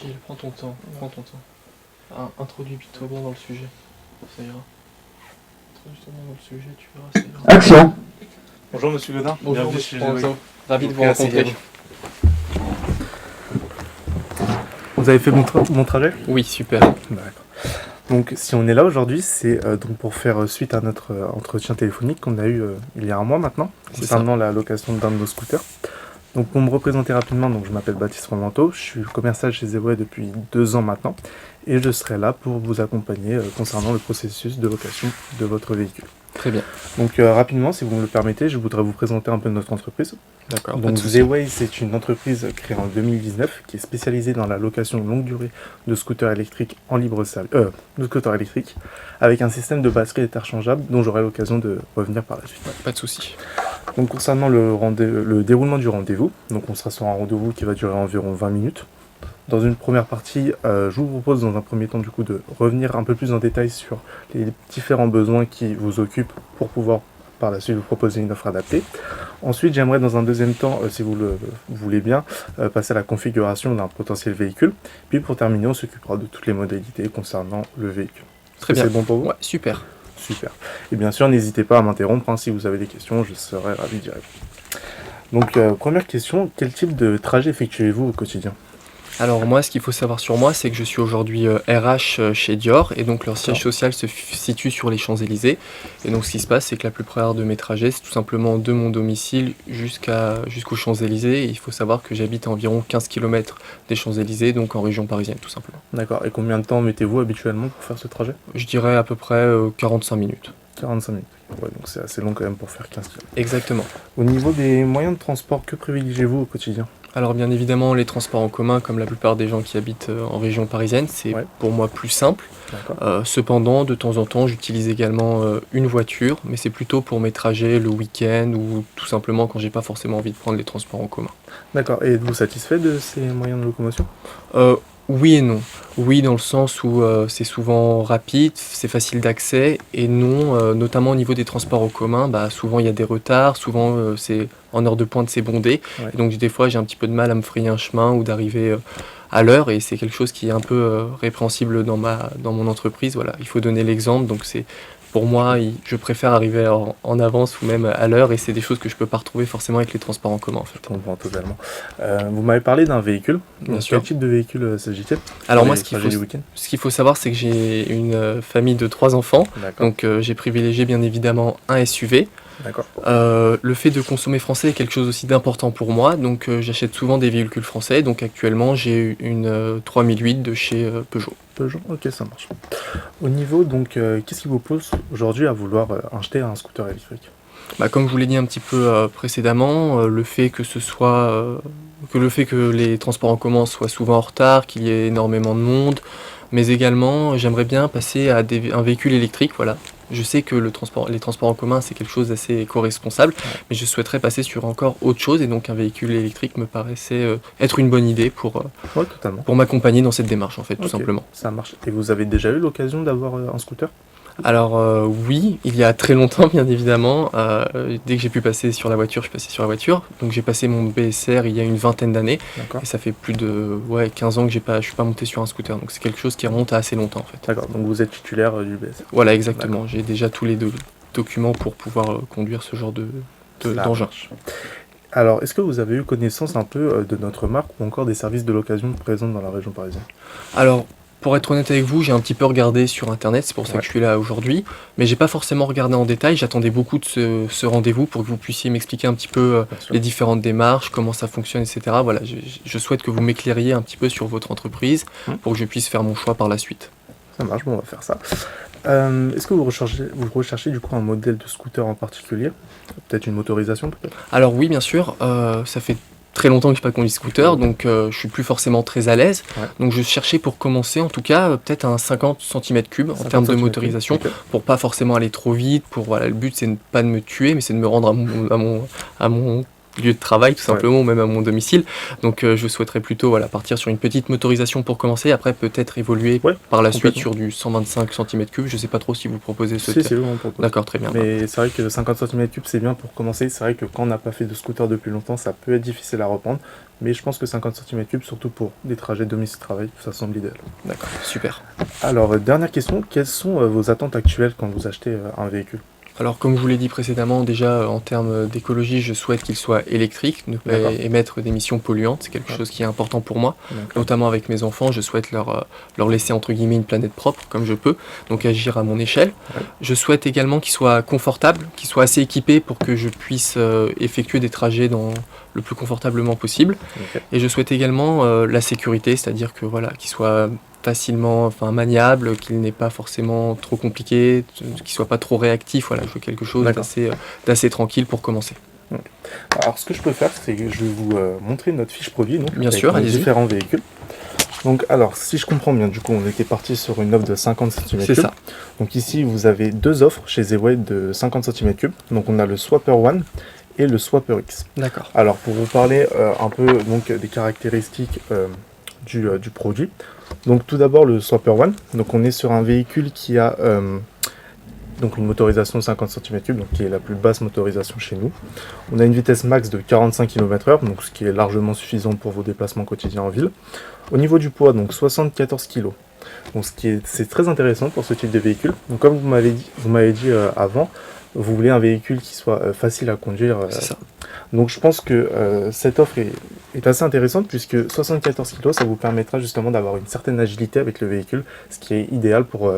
chill, prends ton temps, prends ton temps. Introduis-toi bien dans le sujet, ça ira. Introduis-toi bien dans le sujet, tu verras, ça ira. Action. Bonjour Monsieur Godin. Bonjour Bienvenue Monsieur chez Franzo, ravi de vous Merci, rencontrer. Yannick. Vous avez fait mon trajet? Oui, super. D'accord. Donc si on est là aujourd'hui, c'est donc pour faire suite à notre entretien téléphonique qu'on a eu il y a un mois maintenant, C'est concernant la location d'un de nos scooters. Donc pour me représenter rapidement, donc je m'appelle Baptiste Romanto, je suis commercial chez Zebway depuis 2 ans maintenant, et je serai là pour vous accompagner concernant le processus de location de votre véhicule. Très bien. Donc rapidement, si vous me le permettez, je voudrais vous présenter un peu notre entreprise. D'accord. pas Donc de souci. Zebway, c'est une entreprise créée en 2019 qui est spécialisée dans la location longue durée de scooters électriques en libre service, de scooters électriques, avec un système de batterie interchangeable dont j'aurai l'occasion de revenir par la suite. Pas de souci. Donc concernant le déroulement du rendez-vous, donc on sera sur un rendez-vous qui va durer environ 20 minutes. Dans une première partie, je vous propose dans un premier temps du coup de revenir un peu plus en détail sur les différents besoins qui vous occupent pour pouvoir par la suite vous proposer une offre adaptée. Ensuite, j'aimerais dans un deuxième temps, si vous le voulez bien, passer à la configuration d'un potentiel véhicule. Puis pour terminer, on s'occupera de toutes les modalités concernant le véhicule. Très bien. C'est bon pour vous? Ouais, super. Super. Et bien sûr, n'hésitez pas à m'interrompre hein, si vous avez des questions, je serai ravi d'y répondre. Donc, première question, quel type de trajet effectuez-vous au quotidien? Alors moi, ce qu'il faut savoir sur moi, c'est que je suis aujourd'hui RH chez Dior, et donc leur siège D'accord. social se situe sur les Champs-Élysées. Et donc ce qui se passe, c'est que la plupart de mes trajets, c'est tout simplement de mon domicile jusqu'aux Champs-Élysées. Et il faut savoir que j'habite à environ 15 km des Champs-Élysées, donc en région parisienne tout simplement. D'accord. Et combien de temps mettez-vous habituellement pour faire ce trajet? Je dirais à peu près 45 minutes. 45 minutes. Ouais, donc c'est assez long quand même pour faire 15 km. Exactement. Au niveau des moyens de transport, que privilégiez-vous au quotidien? Alors bien évidemment, les transports en commun, comme la plupart des gens qui habitent en région parisienne, c'est Ouais. pour moi plus simple. D'accord. Cependant, de temps en temps, j'utilise également une voiture, mais c'est plutôt pour mes trajets le week-end ou tout simplement quand j'ai pas forcément envie de prendre les transports en commun. D'accord. Et êtes-vous satisfait de ces moyens de locomotion? Oui et non. Oui, dans le sens où c'est souvent rapide, c'est facile d'accès, et non, notamment au niveau des transports en commun, bah, souvent il y a des retards, souvent c'est en heure de pointe c'est bondé, Ouais. et donc des fois j'ai un petit peu de mal à me frayer un chemin ou d'arriver à l'heure, et c'est quelque chose qui est un peu répréhensible dans mon entreprise. Voilà, il faut donner l'exemple, donc c'est pour moi, je préfère arriver en avance ou même à l'heure, et c'est des choses que je peux pas retrouver forcément avec les transports en commun en fait. Je comprends totalement. Vous m'avez parlé d'un véhicule. Bien Donc, sûr. quel type de véhicule s'agit-il? Alors pour moi, les trajets du week-end? ce qu'il faut savoir, c'est que j'ai une famille de 3 enfants, D'accord. donc j'ai privilégié bien évidemment un SUV. D'accord. Le fait de consommer français est quelque chose aussi d'important pour moi, donc j'achète souvent des véhicules français. Donc actuellement, j'ai une 3008 de chez Peugeot. Peugeot, ok, ça marche. Au niveau, donc, qu'est-ce qui vous pousse aujourd'hui à vouloir acheter un scooter électrique? Bah, comme je vous l'ai dit un petit peu précédemment, le fait que les transports en commun soient souvent en retard, qu'il y ait énormément de monde, mais également j'aimerais bien passer à un véhicule électrique, voilà. Je sais que les transports en commun c'est quelque chose d'assez éco-responsable, mais je souhaiterais passer sur encore autre chose, et donc un véhicule électrique me paraissait être une bonne idée Ouais, totalement. pour m'accompagner dans cette démarche en fait, tout Ok, simplement. ça marche. Et vous avez déjà eu l'occasion d'avoir un scooter? Alors oui, il y a très longtemps bien évidemment, dès que j'ai pu passer sur la voiture, je suis passé sur la voiture. Donc j'ai passé mon BSR il y a une vingtaine d'années, D'accord. et ça fait plus de 15 ans que je suis pas monté sur un scooter. Donc c'est quelque chose qui remonte à assez longtemps en fait. D'accord, donc vous êtes titulaire du BS. Voilà, exactement. J'ai déjà tous les documents pour pouvoir conduire ce genre Ça d'engin. marche. Alors, est-ce que vous avez eu connaissance un peu de notre marque ou encore des services de location présents dans la région parisienne? Alors, pour être honnête avec vous, j'ai un petit peu regardé sur internet, c'est pour ça que je suis là aujourd'hui, mais j'ai pas forcément regardé en détail. J'attendais beaucoup de ce rendez-vous pour que vous puissiez m'expliquer un petit peu Bien sûr. les différentes démarches, comment ça fonctionne, etc. Voilà, je souhaite que vous m'éclairiez un petit peu sur votre entreprise pour que je puisse faire mon choix par la suite. Ça marche, bon, on va faire ça. Est-ce que vous recherchez du coup un modèle de scooter en particulier? Peut-être une motorisation, peut-être? Alors oui, bien sûr, ça fait très longtemps que je n'ai pas conduit scooter, donc je suis plus forcément très à l'aise. Ouais. Donc je cherchais pour commencer, en tout cas, peut-être un 50 cm3 en termes de motorisation, pour pas forcément aller trop vite. Voilà, le but c'est pas de me tuer, mais c'est de me rendre à mon lieu de travail tout Ouais. simplement, ou même à mon domicile. Donc je souhaiterais plutôt voilà, partir sur une petite motorisation pour commencer, après peut-être évoluer Ouais, par la suite complètement. sur du 125 cm3. Je sais pas trop si vous proposez ce Si, on propose. D'accord, très bien. Mais c'est vrai que 50 cm3 c'est bien pour commencer. C'est vrai que quand on n'a pas fait de scooter depuis longtemps, ça peut être difficile à reprendre. Mais je pense que 50 cm3, surtout pour des trajets domicile-travail, ça semble idéal. D'accord, super. Alors, dernière question, quelles sont vos attentes actuelles quand vous achetez un véhicule? Alors, comme je vous l'ai dit précédemment, déjà en termes d'écologie, je souhaite qu'il soit électrique, ne pas D'accord. émettre d'émissions polluantes, c'est quelque Ouais. chose qui est important pour moi. D'accord. Notamment avec mes enfants, je souhaite leur laisser entre guillemets une planète propre comme je peux, donc agir à mon échelle. Ouais. Je souhaite également qu'il soit confortable, qu'il soit assez équipé pour que je puisse effectuer des trajets le plus confortablement possible. Ok. Et je souhaite également la sécurité, c'est-à-dire que voilà, qu'il soit facilement maniable, qu'il n'est pas forcément trop compliqué, qu'il soit pas trop réactif. Voilà, je veux quelque chose D'accord. d'assez tranquille pour commencer. Alors, ce que je peux faire, c'est que je vais vous montrer notre fiche produit, donc, Bien avec sûr, nos allez-y. différents véhicules. Donc, alors, si je comprends bien, du coup, on était parti sur une offre de 50 cm3. C'est ça. Donc ici, vous avez deux offres chez Zeway de 50 cm3. Donc on a le Swapper One et le Swapper X. D'accord. Alors pour vous parler un peu donc, des caractéristiques du produit. Donc tout d'abord le Swapper One. Donc on est sur un véhicule qui a donc une motorisation de 50 cm3, donc qui est la plus basse motorisation chez nous. On a une vitesse max de 45 km/h, donc ce qui est largement suffisant pour vos déplacements quotidiens en ville. Au niveau du poids, donc 74 kg. Donc c'est très intéressant pour ce type de véhicule. Donc comme vous m'avez dit avant, vous voulez un véhicule qui soit facile à conduire. C'est ça. Donc je pense que cette offre est assez intéressante puisque 74 kg, ça vous permettra justement d'avoir une certaine agilité avec le véhicule, ce qui est idéal pour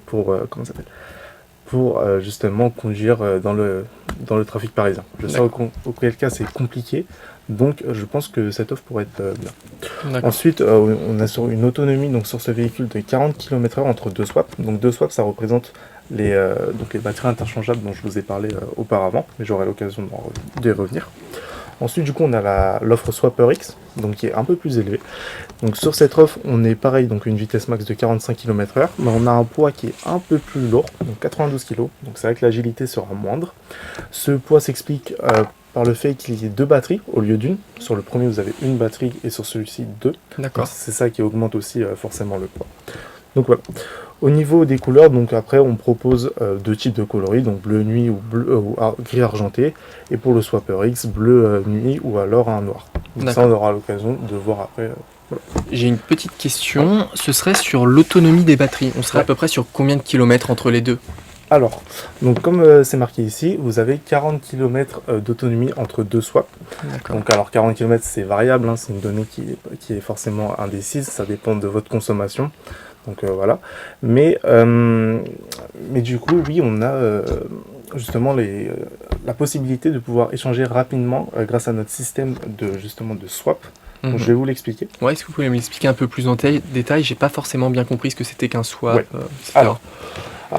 comment ça s'appelle, pour justement conduire dans le trafic parisien. Je sais auquel cas c'est compliqué, donc je pense que cette offre pourrait être bien. D'accord. Ensuite, on a sur une autonomie donc sur ce véhicule de 40 km/h entre deux swaps. Donc deux swaps, ça représente les batteries interchangeables dont je vous ai parlé auparavant, mais j'aurai l'occasion d'y revenir. Ensuite, du coup, on a l'offre Swapper X, donc qui est un peu plus élevée. Donc sur cette offre, on est pareil, donc une vitesse max de 45 km/h, mais on a un poids qui est un peu plus lourd, donc 92 kg. Donc c'est vrai que l'agilité sera moindre. Ce poids s'explique par le fait qu'il y ait deux batteries au lieu d'une. Sur le premier, vous avez une batterie et sur celui-ci, deux. D'accord. C'est ça qui augmente aussi forcément le poids. Donc voilà. Au niveau des couleurs, donc après on propose deux types de coloris, donc bleu nuit ou gris argenté, et pour le Swapper X, bleu nuit ou alors un noir. Donc ça on aura l'occasion de voir après. Voilà. J'ai une petite question, ce serait sur l'autonomie des batteries. On serait à peu près sur combien de kilomètres entre les deux? Alors, donc comme c'est marqué ici, vous avez 40 km d'autonomie entre deux swaps. D'accord. Donc alors 40 km c'est variable, hein, c'est une donnée qui est forcément indécise, ça dépend de votre consommation. Donc voilà. Mais du coup, oui, on a justement la possibilité de pouvoir échanger rapidement grâce à notre système de swap. Donc je vais vous l'expliquer. Ouais, est-ce que vous pouvez m'expliquer un peu plus en détail? J'ai pas forcément bien compris ce que c'était qu'un swap. Ouais. Alors,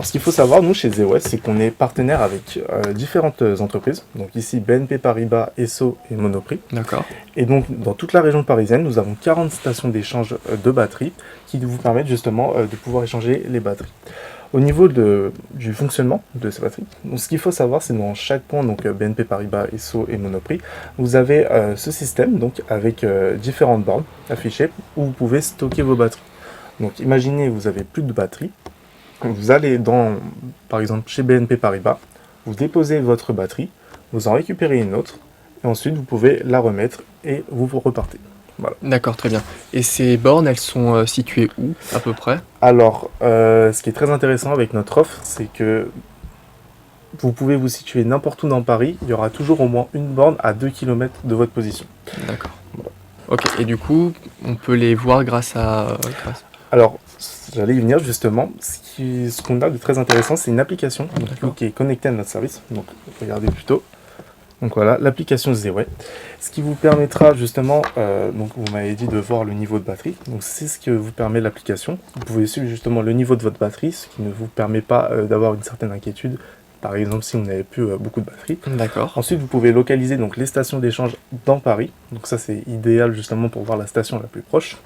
ce qu'il faut savoir, nous, chez Zeway, c'est qu'on est partenaire avec différentes entreprises. Donc ici, BNP Paribas, Esso et Monoprix. D'accord. Et donc, dans toute la région parisienne, nous avons 40 stations d'échange de batteries qui vous permettent justement de pouvoir échanger les batteries. Au niveau du fonctionnement de ces batteries, donc ce qu'il faut savoir, c'est dans chaque point, donc BNP Paribas, Esso et Monoprix, vous avez ce système donc avec différentes bornes affichées où vous pouvez stocker vos batteries. Donc imaginez, vous avez plus de batterie. Vous allez par exemple, chez BNP Paribas, vous déposez votre batterie, vous en récupérez une autre, et ensuite vous pouvez la remettre et vous repartez. Voilà. D'accord, très bien. Et ces bornes, elles sont situées où, à peu près? Alors, ce qui est très intéressant avec notre offre, c'est que vous pouvez vous situer n'importe où dans Paris, il y aura toujours au moins une borne à 2 km de votre position. D'accord. Voilà. Ok, et du coup, on peut les voir grâce à... Alors, j'allais y venir justement. Ce qu'on a de très intéressant, c'est une application qui est connectée à notre service. Donc, regardez plutôt. Donc voilà, l'application Zeway. Ce qui vous permettra justement, donc vous m'avez dit de voir le niveau de batterie. Donc c'est ce que vous permet l'application. Vous pouvez suivre justement le niveau de votre batterie, ce qui ne vous permet pas d'avoir une certaine inquiétude. Par exemple, si vous n'avez plus beaucoup de batterie. D'accord. Ensuite, vous pouvez localiser donc les stations d'échange dans Paris. Donc ça, c'est idéal justement pour voir la station la plus proche.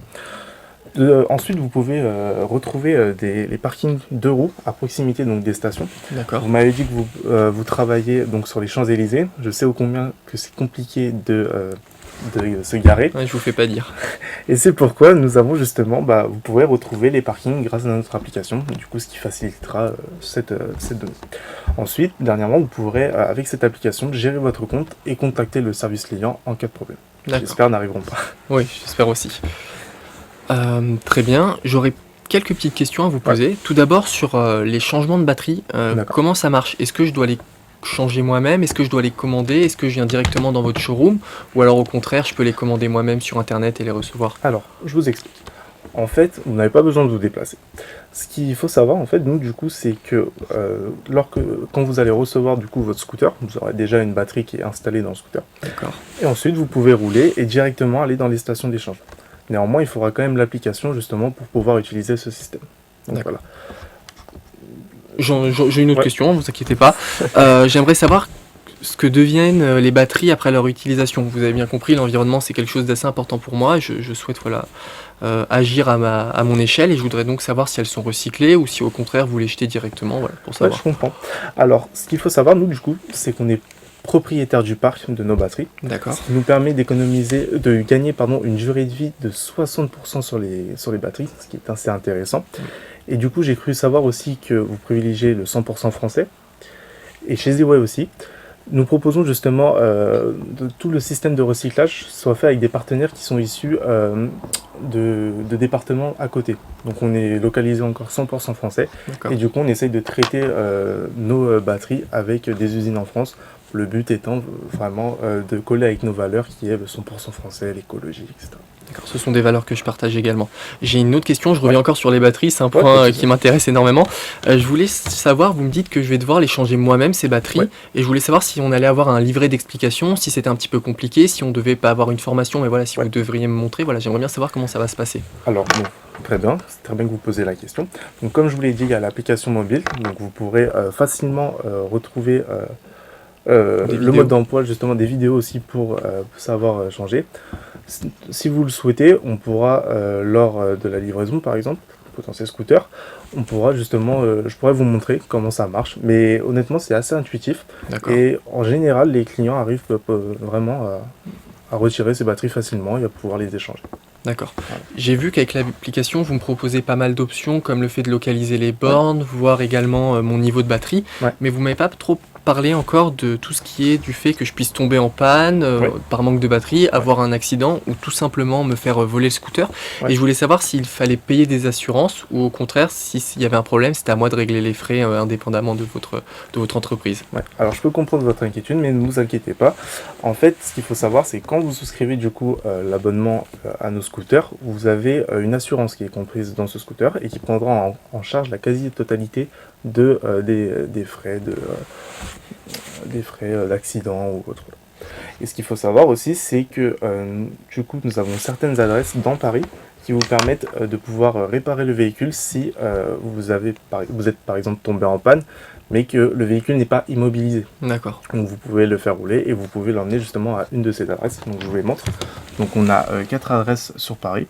Ensuite, vous pouvez retrouver les parkings 2 roues à proximité donc, des stations. D'accord. Vous m'avez dit que vous travaillez donc, sur les Champs-Élysées. Je sais ô combien que c'est compliqué de se garer. Ouais, je vous fais pas dire. Et c'est pourquoi nous avons justement, vous pourrez retrouver les parkings grâce à notre application, du coup ce qui facilitera cette donnée. Ensuite, dernièrement, vous pourrez, avec cette application, gérer votre compte et contacter le service client en cas de problème. D'accord. J'espère n'arriveront pas. Oui, j'espère aussi. Très bien, j'aurais quelques petites questions à vous poser. Tout d'abord sur les changements de batterie, comment ça marche? Est-ce que je dois les changer moi-même? Est-ce que je dois les commander? Est-ce que je viens directement dans votre showroom? Ou alors au contraire, je peux les commander moi-même sur internet et les recevoir? Alors, je vous explique. En fait, vous n'avez pas besoin de vous déplacer. Ce qu'il faut savoir, en fait, nous, du coup, c'est que quand vous allez recevoir, du coup, votre scooter, vous aurez déjà une batterie qui est installée dans le scooter. D'accord. Et ensuite, vous pouvez rouler et directement aller dans les stations d'échange. Néanmoins, il faudra quand même l'application, justement, pour pouvoir utiliser ce système. Donc, voilà. J'ai une autre question, ne vous inquiétez pas. J'aimerais savoir ce que deviennent les batteries après leur utilisation. Vous avez bien compris, l'environnement c'est quelque chose d'assez important pour moi. Je souhaite agir à mon échelle et je voudrais donc savoir si elles sont recyclées ou si au contraire vous les jetez directement, pour savoir. Ouais, je comprends. Alors, ce qu'il faut savoir, nous, du coup, c'est qu'on est propriétaire du parc de nos batteries. D'accord. Ce qui nous permet de gagner une durée de vie de 60% sur les batteries, ce qui est assez intéressant. Et du coup, j'ai cru savoir aussi que vous privilégiez le 100% français. Et chez Ziway aussi, nous proposons justement tout le système de recyclage soit fait avec des partenaires qui sont issus de départements à côté. Donc on est localisé encore 100% français. Et du coup, on essaye de traiter nos batteries avec des usines en France. Le but étant vraiment de coller avec nos valeurs qui est le 100% français, l'écologie, etc. D'accord, ce sont des valeurs que je partage également. J'ai une autre question, je reviens encore sur les batteries, c'est un point qui m'intéresse énormément. Je voulais savoir, vous me dites que je vais devoir les changer moi-même, ces batteries, et je voulais savoir si on allait avoir un livret d'explication, si c'était un petit peu compliqué, si on devait pas avoir une formation, mais voilà, si vous devriez me montrer, j'aimerais bien savoir comment ça va se passer. Alors, bon, très bien, c'est très bien que vous posez la question. Donc comme je vous l'ai dit, il y a l'application mobile, donc vous pourrez facilement retrouver le mode d'emploi, justement des vidéos aussi pour savoir changer. Si vous le souhaitez, on pourra, lors de la livraison par exemple, potentiel scooter, on pourra justement, je pourrais vous montrer comment ça marche. Mais honnêtement, c'est assez intuitif. Et en général, les clients arrivent vraiment à retirer ces batteries facilement et à pouvoir les échanger. D'accord. Voilà. J'ai vu qu'avec l'application, vous me proposez pas mal d'options, comme le fait de localiser les bornes, voir également mon niveau de batterie, mais vous m'avez pas trop parlé encore de tout ce qui est du fait que je puisse tomber en panne par manque de batterie, avoir un accident ou tout simplement me faire voler le scooter. Et je voulais savoir s'il fallait payer des assurances ou au contraire, s'il y avait un problème, c'était à moi de régler les frais indépendamment de votre entreprise. Alors je peux comprendre votre inquiétude, mais ne vous inquiétez pas. En fait, ce qu'il faut savoir, c'est quand vous souscrivez du coup l'abonnement à nos scooters, vous avez une assurance qui est comprise dans ce scooter et qui prendra en charge la quasi-totalité des frais d'accident ou autre. Et ce qu'il faut savoir aussi, c'est que du coup, nous avons certaines adresses dans Paris qui vous permettent de pouvoir réparer le véhicule si vous êtes par exemple tombé en panne, mais que le véhicule n'est pas immobilisé. D'accord. Donc vous pouvez le faire rouler et vous pouvez l'emmener justement à une de ces adresses. Donc je vous les montre. Donc on a 4 adresses sur Paris.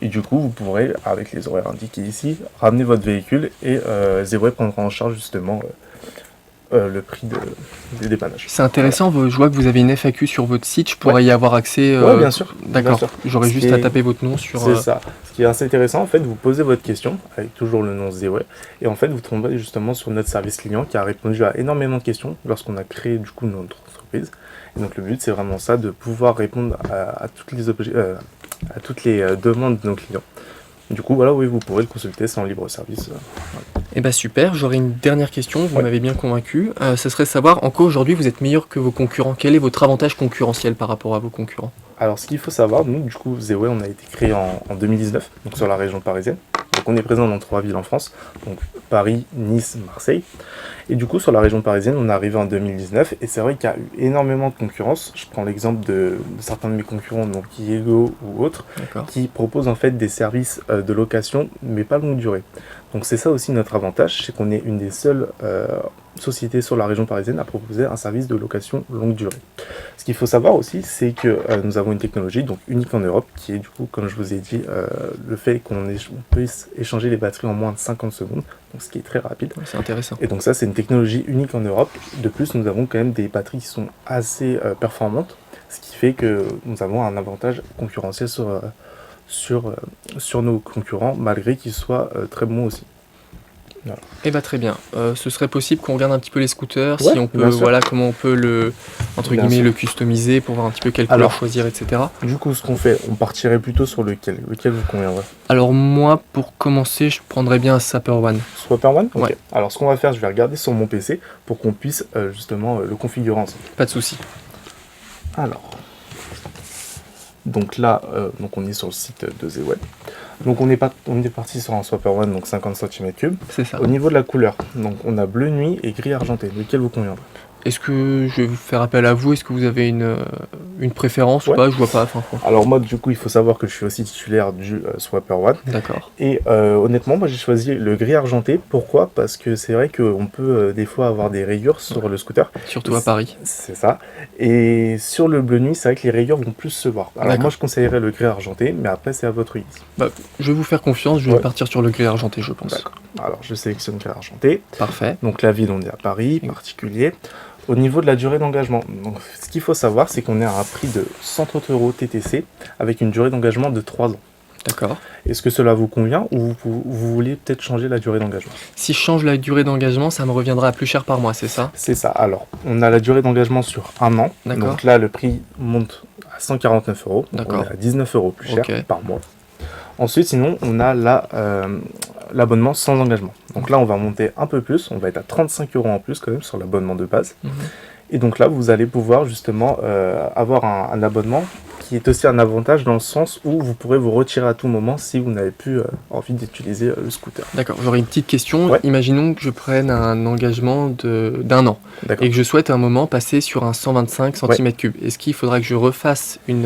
Et du coup, vous pourrez, avec les horaires indiqués ici, ramener votre véhicule et Ziway prendra en charge justement le prix des dépannages. C'est intéressant, je vois que vous avez une FAQ sur votre site, je pourrais y avoir accès. Oui, bien sûr. D'accord, j'aurais juste à taper votre nom sur... C'est ça. Ce qui est assez intéressant, en fait, vous posez votre question avec toujours le nom Ziway et en fait, vous tombez justement sur notre service client qui a répondu à énormément de questions lorsqu'on a créé du coup notre entreprise. Et donc le but, c'est vraiment ça, de pouvoir répondre à toutes les demandes de nos clients. Du coup, voilà, oui, vous pourrez le consulter, c'est en libre service. Eh bien super, j'aurais une dernière question, vous m'avez bien convaincu. Ce serait savoir en quoi aujourd'hui vous êtes meilleur que vos concurrents. Quel est votre avantage concurrentiel par rapport à vos concurrents? Alors ce qu'il faut savoir, nous du coup, Ziway, on a été créé en 2019, donc sur la région parisienne. Donc on est présent dans 3 villes en France, donc Paris, Nice, Marseille. Et du coup, sur la région parisienne, on est arrivé en 2019 et c'est vrai qu'il y a eu énormément de concurrence. Je prends l'exemple de certains de mes concurrents, donc Yego ou autres, qui proposent en fait des services de location, mais pas longue durée. Donc c'est ça aussi notre avantage, c'est qu'on est une des seules sociétés sur la région parisienne à proposer un service de location longue durée. Ce qu'il faut savoir aussi, c'est que nous avons une technologie donc unique en Europe, qui est du coup, comme je vous ai dit, le fait qu'on puisse échanger les batteries en moins de 50 secondes, donc ce qui est très rapide. C'est intéressant. Et donc ça, c'est une technologie unique en Europe. De plus, nous avons quand même des batteries qui sont assez performantes, ce qui fait que nous avons un avantage concurrentiel sur nos concurrents, malgré qu'ils soient très bons aussi. Voilà. Eh bah très bien. Ce serait possible qu'on regarde un petit peu les scooters, Ouais, si on peut, bien sûr. voilà, comment on peut le, entre Bien guillemets, sûr. le customiser pour voir un petit peu quelle couleur Alors. choisir, etc. Du coup, ce qu'on fait, on partirait plutôt sur lequel vous conviendrait. Alors moi, pour commencer, je prendrais bien un Sapper One. Swapper One. Ok. Ouais. Alors, ce qu'on va faire, je vais regarder sur mon PC pour qu'on puisse justement le configurer ensemble. Pas de souci. Alors, donc là, donc on est sur le site de ZWeb. Donc on est parti sur un Swapper One, donc 50 cm3. C'est ça. Au niveau de la couleur, donc on a bleu nuit et gris argenté. Lequel vous conviendrait? Est-ce que je vais vous faire appel à vous? Est-ce que vous avez une préférence ou Ouais. pas? Je vois pas. Enfin, quoi. Alors moi, du coup, il faut savoir que je suis aussi titulaire du Swapper One. D'accord. Et honnêtement, moi j'ai choisi le gris argenté. Pourquoi? Parce que c'est vrai qu'on peut des fois avoir des rayures sur le scooter. Surtout à Paris. C'est ça. Et sur le bleu nuit, c'est vrai que les rayures vont plus se voir. Alors D'accord. moi je conseillerais le gris argenté, mais après c'est à votre guise. Je vais vous faire confiance. Je vais Ouais. partir sur le gris argenté, je pense. D'accord. Alors je sélectionne gris argenté. Parfait. Donc la ville, on est à Paris, Oui. particulier. Au niveau de la durée d'engagement, donc ce qu'il faut savoir, c'est qu'on est à un prix de 130 € TTC avec une durée d'engagement de 3 ans. D'accord. Est-ce que cela vous convient ou vous voulez peut-être changer la durée d'engagement? Si je change la durée d'engagement, ça me reviendra plus cher par mois, c'est ça? C'est ça. Alors, on a la durée d'engagement sur un an. D'accord. Donc là, le prix monte à 149 €. Donc D'accord. on est à 19 € plus cher Ok. par mois. Ensuite, sinon, on a l'abonnement sans engagement. Donc là, on va monter un peu plus. On va être à 35 € en plus quand même sur l'abonnement de base. Mhm. Et donc là, vous allez pouvoir justement avoir un abonnement qui est aussi un avantage dans le sens où vous pourrez vous retirer à tout moment si vous n'avez plus envie d'utiliser le scooter. D'accord. J'aurais une petite question. Ouais. Imaginons que je prenne un engagement d'un an D'accord. et que je souhaite à un moment passer sur un 125 cm3. Est-ce qu'il faudra que je refasse une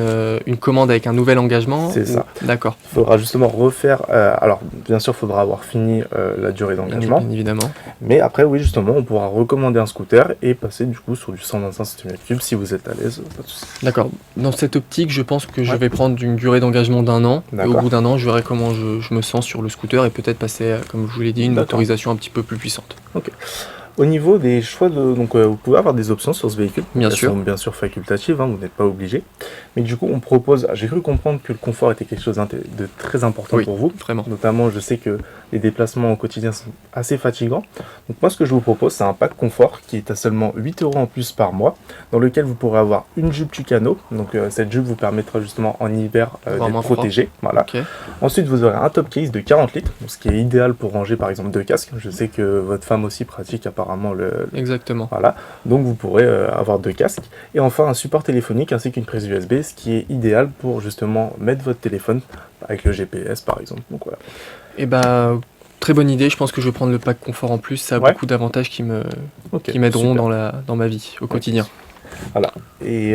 commande avec un nouvel engagement? C'est ça. D'accord. Il faudra justement refaire. Alors, bien sûr, il faudra avoir fini la durée d'engagement. Bien évidemment. Mais après, oui, justement, on pourra recommander un scooter et passer du coup sur du 125 cm3 si vous êtes à l'aise, pas de souci. D'accord. Dans cette optique, je pense que je Ouais. vais prendre une durée d'engagement d'un an. Et au D'accord. bout d'un an, je verrai comment je me sens sur le scooter et peut-être passer, comme je vous l'ai dit, une D'accord. autorisation un petit peu plus puissante. Au niveau des choix donc vous pouvez avoir des options sur ce véhicule. Bien Elles sûr. sont bien sûr facultatives, hein, vous n'êtes pas obligé. Mais du coup, on propose. J'ai cru comprendre que le confort était quelque chose de très important Oui. pour vous. Vraiment. Notamment, je sais que les déplacements au quotidien sont assez fatigants. Donc moi, ce que je vous propose, c'est un pack confort qui est à seulement 8 € en plus par mois, dans lequel vous pourrez avoir une jupe Tucano. Donc cette jupe vous permettra justement en hiver Avoir d'être moins froid. protégé. Voilà. Ok. Ensuite, vous aurez un top case de 40 litres, donc ce qui est idéal pour ranger par exemple 2 casques. Je sais que votre femme aussi pratique apparemment Exactement. voilà, donc vous pourrez avoir 2 casques. Et enfin un support téléphonique ainsi qu'une prise USB, ce qui est idéal pour justement mettre votre téléphone avec le GPS par exemple. Donc voilà. Et bah, très bonne idée. Je pense que je vais prendre le pack confort en plus. Ça a Ouais. beaucoup d'avantages qui Ok, m'aideront super. dans ma vie au quotidien. Voilà. Et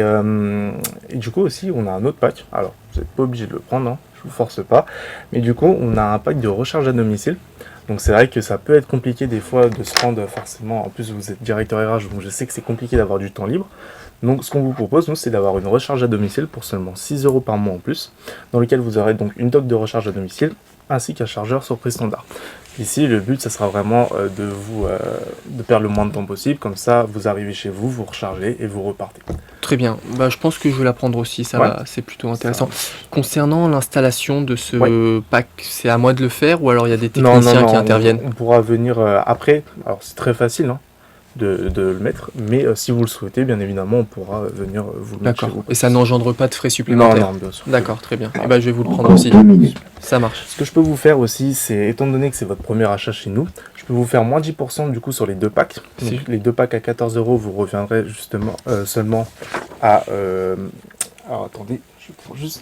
du coup aussi on a un autre pack. Alors vous n'êtes pas obligé de le prendre, hein, je vous force pas. Mais du coup on a un pack de recharge à domicile. Donc c'est vrai que ça peut être compliqué des fois de se rendre forcément. En plus vous êtes directeur RH, donc je sais que c'est compliqué d'avoir du temps libre. Donc ce qu'on vous propose, nous, c'est d'avoir une recharge à domicile pour seulement 6 € par mois en plus, dans lequel vous aurez donc une dock de recharge à domicile ainsi qu'un chargeur sur prix standard. Ici, le but, ça sera vraiment de perdre le moins de temps possible, comme ça, vous arrivez chez vous, vous rechargez et vous repartez. Très bien. Bah, je pense que je vais la prendre aussi. Ça Ouais. va, c'est plutôt intéressant. Concernant l'installation de ce pack, c'est à moi de le faire ou alors il y a des Non, techniciens qui interviennent? on pourra venir après. Alors c'est très facile hein, de le mettre, mais si vous le souhaitez, bien évidemment, on pourra venir vous le mettre chez D'accord. vous. Et ça n'engendre pas de frais Non, supplémentaires? non, bien sûr. D'accord, très bien. Et bah, je vais vous le prendre aussi. Ça marche. Ce que je peux vous faire aussi, c'est, étant donné que c'est votre premier achat chez nous, je peux vous faire moins 10% du coup sur les 2 packs. Donc, Si. les 2 packs à 14 €, vous reviendrez justement seulement à... alors attendez, je prends juste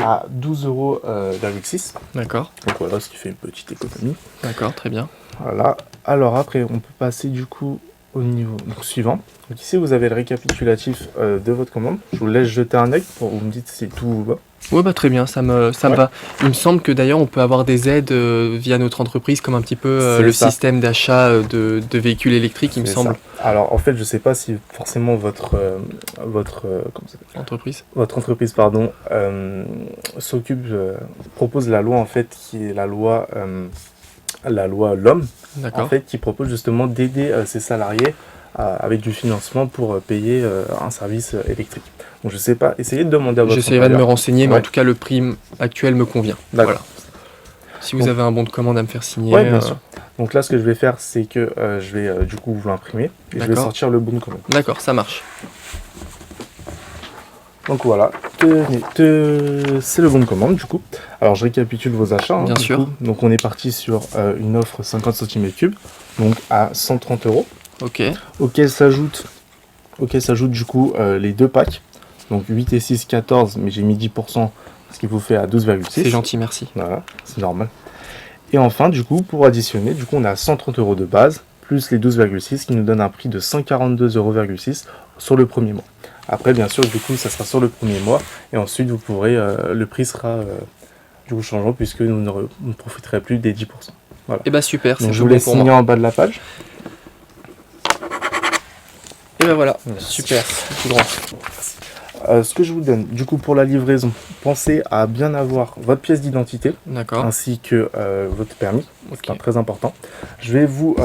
à 12,6 €. D'accord. Donc voilà, ce qui fait une petite économie. D'accord, très bien. Voilà. Alors après, on peut passer du coup au niveau suivant. Donc ici, vous avez le récapitulatif de votre commande. Je vous laisse jeter un œil pour vous me dites si tout va. Ouais, bah très bien, ça me Ouais. va. Il me semble que d'ailleurs on peut avoir des aides via notre entreprise, comme un petit peu C'est le ça. système d'achat de véhicules électriques, il me C'est semble. ça. Alors en fait, je sais pas si forcément comment ça s'appelle, Entreprise. votre entreprise pardon s'occupe propose la loi en fait qui est la loi l'homme en D'accord. fait qui propose justement d'aider ses salariés avec du financement pour payer un service électrique. Donc je sais pas, essayez de demander à votre J'essaierai de me employeur. renseigner, mais Ouais. en tout cas le prix actuel me convient. D'accord. Voilà. Si vous Donc- avez un bon de commande à me faire signer. Ouais, bien sûr. Donc là, ce que je vais faire, c'est que je vais du coup vous l'imprimer et je vais D'accord. sortir le bon de commande. D'accord, ça marche. Donc voilà, c'est le bon de commande du coup. Alors je récapitule vos achats. Bien du sûr. coup. Donc on est parti sur une offre 50 cm3, donc à 130 €. Ok. Auquel s'ajoute du coup les deux packs. Donc 8 et 6, 14, mais j'ai mis 10%, ce qui vous fait à 12,6. C'est gentil, merci. Voilà, c'est normal. Et enfin, du coup, pour additionner, du coup, on est à 130 € de base, plus les 12,6, qui nous donne un prix de 142,6 € sur le premier mois. Après, bien sûr, du coup, ça sera sur le premier mois, et ensuite, vous pourrez, le prix sera du coup changeant, puisque vous ne profiterez plus des 10%. Voilà. Et bah super, c'est Donc, je tout vous bon laisse pour signer moi. en bas de la page. Et bah voilà, Merci. super, tout grand. Ce que je vous donne, du coup, pour la livraison, pensez à bien avoir votre pièce d'identité, D'accord. ainsi que votre permis. Ok. C'est très important. Je vais vous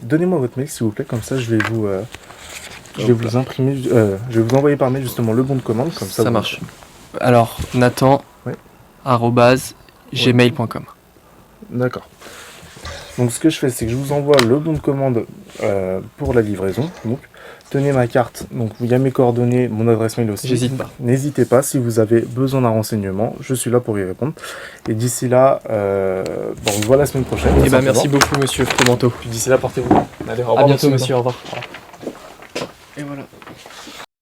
donnez-moi votre mail s'il vous plaît, comme ça je vais vous Hop là. imprimer, je vais vous envoyer par mail justement le bon de commande, comme ça. Ça vous- marche. Alors, Nathan, Ouais. @gmail.com. D'accord. Donc ce que je fais, c'est que je vous envoie le bon de commande pour la livraison. Donc tenez ma carte. Donc il y a mes coordonnées, mon adresse mail aussi. J'hésite pas. N'hésitez pas si vous avez besoin d'un renseignement, je suis là pour y répondre. Et d'ici là, on se voit la semaine prochaine. Et bah tout merci simplement. beaucoup monsieur Fromanteau. Puis d'ici là, portez-vous bien. Allez, au revoir, À bientôt monsieur. monsieur, au revoir.